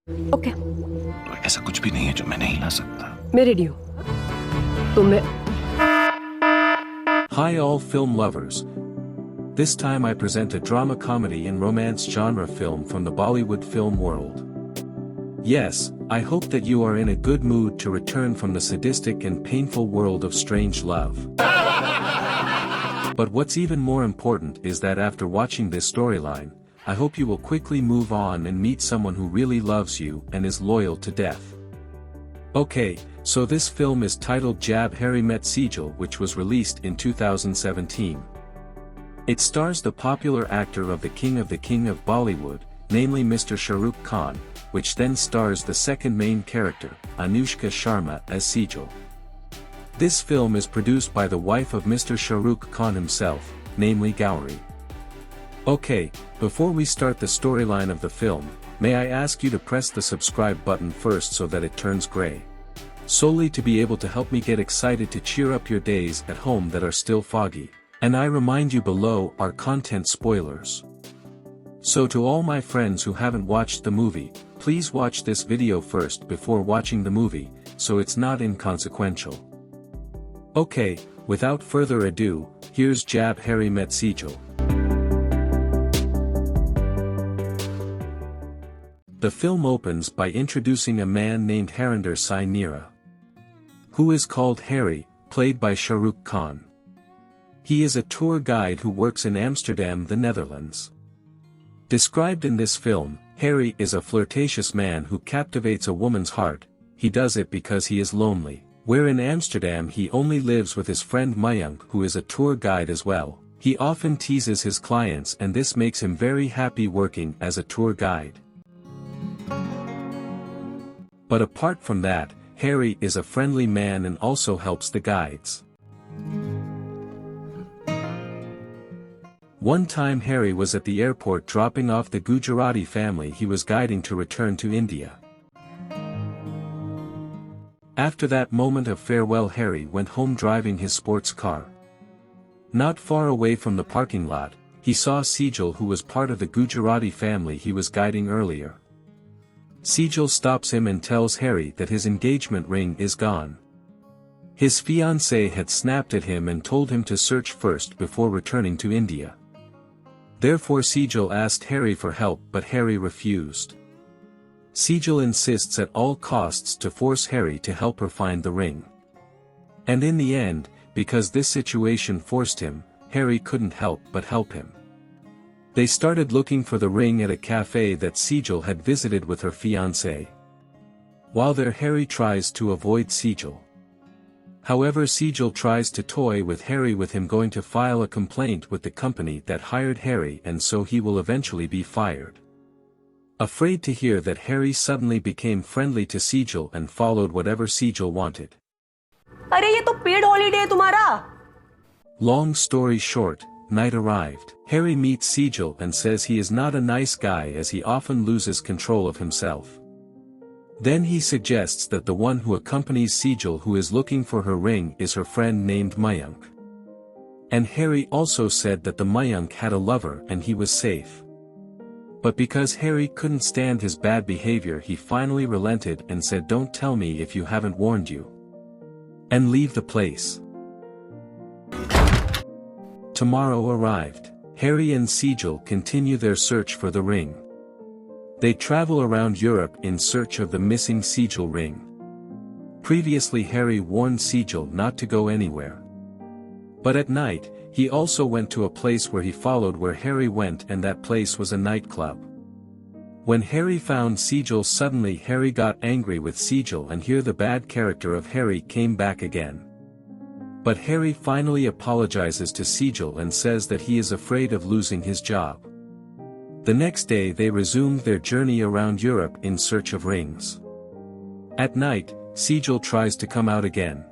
Okay, तो ऐसा कुछ भी नहीं है जो मैं नहीं ला सकता। मैं रेडी हूँ। तो मैं Hi all film lovers. This time I present a drama comedy and romance genre film from the Bollywood film world. Yes, I hope that you are in a good mood to return from the sadistic and painful world of strange love. But what's even more important is that after watching this storyline, I hope you will quickly move on and meet someone who really loves you and is loyal to death. Okay, so this film is titled Jab Harry Met Sejal, which was released in 2017. It stars the popular actor of the King of Bollywood, namely Mr. Shah Rukh Khan, which then stars the second main character, Anushka Sharma as Sejal. This film is produced by the wife of Mr. Shah Rukh Khan himself, namely Gauri. Okay, before we start the storyline of the film, may I ask you to press the subscribe button first so that it turns gray. Solely to be able to help me get excited to cheer up your days at home that are still foggy. And I remind you below are content spoilers. So to all my friends who haven't watched the movie, please watch this video first before watching the movie, so it's not inconsequential. Okay, without further ado, here's Jab Harry Met Sejal. The film opens by introducing a man named Harinder Singh Nehra, who is called Harry, played by Shah Rukh Khan. He is a tour guide who works in Amsterdam, the Netherlands. Described in this film, Harry is a flirtatious man who captivates a woman's heart. He does it because he is lonely. Where in Amsterdam he only lives with his friend Mayank, who is a tour guide as well. He often teases his clients and this makes him very happy working as a tour guide. But apart from that, Harry is a friendly man and also helps the guides. One time Harry was at the airport dropping off the Gujarati family he was guiding to return to India. After that moment of farewell, Harry went home driving his sports car. Not far away from the parking lot, he saw Sejal, who was part of the Gujarati family he was guiding earlier. Sejal stops him and tells Harry that his engagement ring is gone. His fiancée had snapped at him and told him to search first before returning to India. Therefore Sejal asked Harry for help, but Harry refused. Sejal insists at all costs to force Harry to help her find the ring. And in the end, because this situation forced him, Harry couldn't help but help him. They started looking for the ring at a cafe that Sejal had visited with her fiancé. While there, Harry tries to avoid Sejal. However, Sejal tries to toy with Harry with him going to file a complaint with the company that hired Harry, and so he will eventually be fired. Afraid to hear that, Harry suddenly became friendly to Sejal and followed whatever Sejal wanted. अरे ये तो paid holiday है तुम्हारा। Long story short, night arrived. Harry meets Sejal and says he is not a nice guy as he often loses control of himself. Then he suggests that the one who accompanies Sejal, who is looking for her ring, is her friend named Mayank. And Harry also said that the Mayank had a lover and he was safe. But because Harry couldn't stand his bad behavior, he finally relented and said, "Don't tell me if you haven't warned you." And leave the place. Tomorrow arrived. Harry and Sejal continue their search for the ring. They travel around Europe in search of the missing Sejal ring. Previously Harry warned Sejal not to go anywhere. But at night, he also went to a place where he followed where Harry went, and that place was a nightclub. When Harry found Sejal, suddenly Harry got angry with Sejal, and here the bad character of Harry came back again. But Harry finally apologizes to Sejal and says that he is afraid of losing his job. The next day they resumed their journey around Europe in search of rings. At night, Sejal tries to come out again.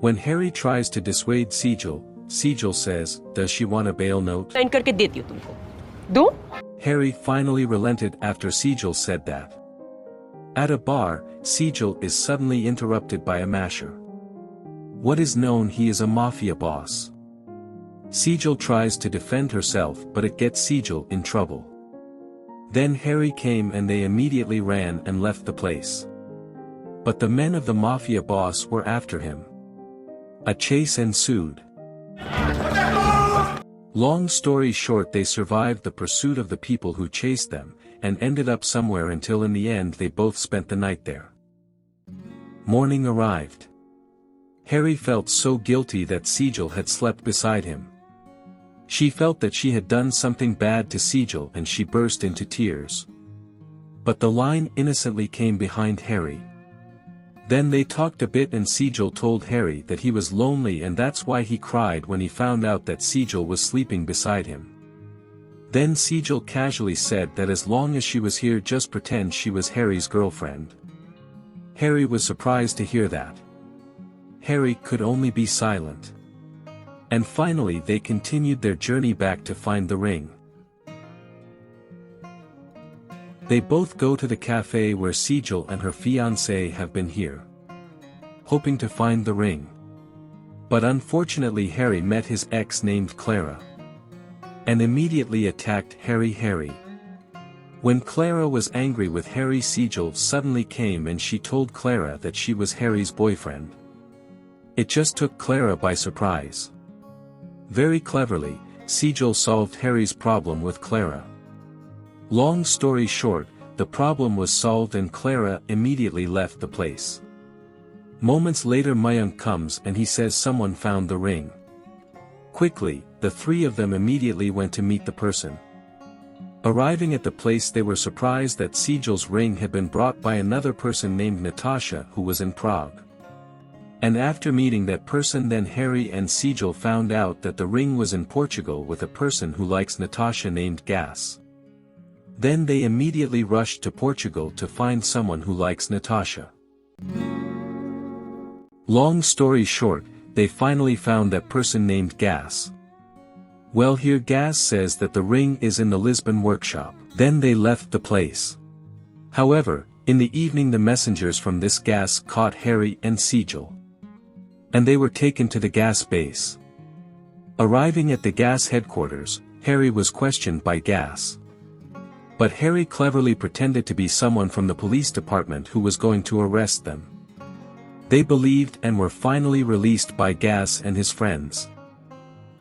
When Harry tries to dissuade Sejal, Sejal says, "Does she want a bail note?" Sign करके देती हूँ तुमको। दूँ? Harry finally relented after Sejal said that. At a bar, Sejal is suddenly interrupted by a masher. What is known, he is a mafia boss. Sejal tries to defend herself, but it gets Sejal in trouble. Then Harry came and they immediately ran and left the place. But the men of the mafia boss were after him. A chase ensued. Long story short, they survived the pursuit of the people who chased them, and ended up somewhere until in the end they both spent the night there. Morning arrived. Harry felt so guilty that Sejal had slept beside him. She felt that she had done something bad to Sejal and she burst into tears. But the line innocently came behind Harry. Then they talked a bit and Sejal told Harry that he was lonely and that's why he cried when he found out that Sejal was sleeping beside him. Then Sejal casually said that as long as she was here, just pretend she was Harry's girlfriend. Harry was surprised to hear that. Harry could only be silent. And finally they continued their journey back to find the ring. They both go to the cafe where Sejal and her fiancé have been here, hoping to find the ring. But unfortunately Harry met his ex named Clara, and immediately attacked Harry. When Clara was angry with Harry, Sejal suddenly came and she told Clara that she was Harry's boyfriend. It just took Clara by surprise. Very cleverly, Sejal solved Harry's problem with Clara. Long story short, the problem was solved and Clara immediately left the place. Moments later Mayank comes and he says someone found the ring. Quickly, the three of them immediately went to meet the person. Arriving at the place they were surprised that Sejal's ring had been brought by another person named Natasha who was in Prague. And after meeting that person, then Harry and Sejal found out that the ring was in Portugal with a person who likes Natasha named Gas. Then they immediately rushed to Portugal to find someone who likes Natasha. Long story short, they finally found that person named Gas. Well, here Gas says that the ring is in the Lisbon workshop. Then they left the place. However, in the evening the messengers from this Gas caught Harry and Sejal. And they were taken to the Gas base. Arriving at the Gas headquarters, Harry was questioned by Gas. But Harry cleverly pretended to be someone from the police department who was going to arrest them. They believed and were finally released by Gas and his friends.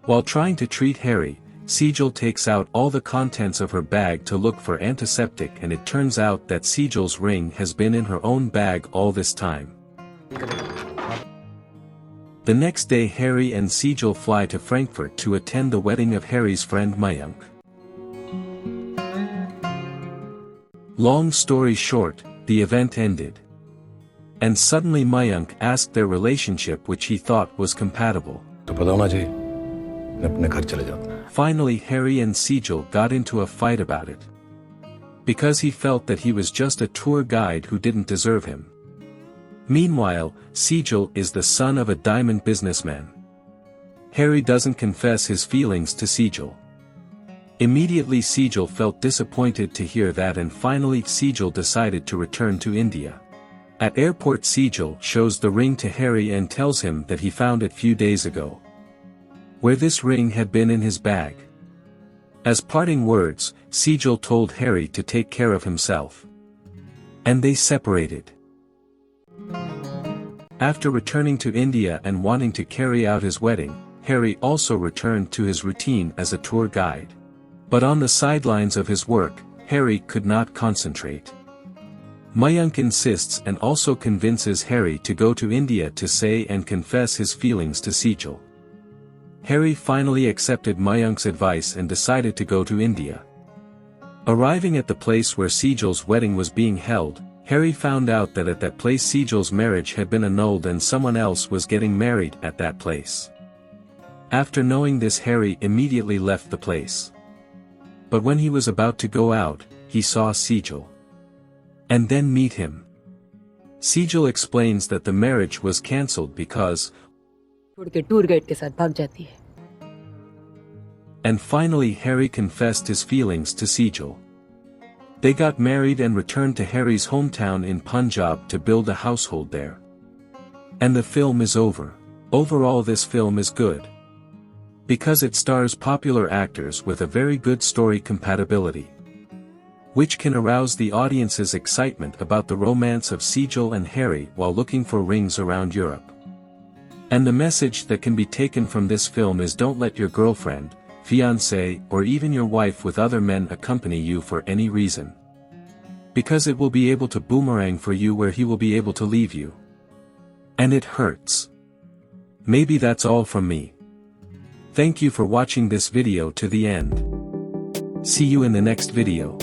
While trying to treat Harry, Sejal takes out all the contents of her bag to look for antiseptic, and it turns out that Sejal's ring has been in her own bag all this time. The next day Harry and Sejal fly to Frankfurt to attend the wedding of Harry's friend Mayank. Long story short, the event ended. And suddenly Mayank asked their relationship, which he thought was compatible. Finally Harry and Sejal got into a fight about it. Because he felt that he was just a tour guide who didn't deserve him. Meanwhile, Sejal is the son of a diamond businessman. Harry doesn't confess his feelings to Sejal. Immediately Sejal felt disappointed to hear that, and finally Sejal decided to return to India. At airport Sejal shows the ring to Harry and tells him that he found it few days ago, where this ring had been in his bag. As parting words, Sejal told Harry to take care of himself. And they separated. After returning to India and wanting to carry out his wedding, Harry also returned to his routine as a tour guide. But on the sidelines of his work, Harry could not concentrate. Mayank insists and also convinces Harry to go to India to say and confess his feelings to Sejal. Harry finally accepted Mayank's advice and decided to go to India. Arriving at the place where Sejal's wedding was being held, Harry found out that at that place Sejal's marriage had been annulled and someone else was getting married at that place. After knowing this, Harry immediately left the place. But when he was about to go out, he saw Sejal. And then meet him. Sejal explains that the marriage was cancelled because And finally Harry confessed his feelings to Sejal. They got married and returned to Harry's hometown in Punjab to build a household there. And the film is over. Overall this film is good, because it stars popular actors with a very good story compatibility. which can arouse the audience's excitement about the romance of Sejal and Harry while looking for rings around Europe. And the message that can be taken from this film is don't let your girlfriend, fiancé, or even your wife with other men accompany you for any reason. Because it will be able to boomerang for you where he will be able to leave you. And it hurts. Maybe that's all from me. Thank you for watching this video to the end. See you in the next video.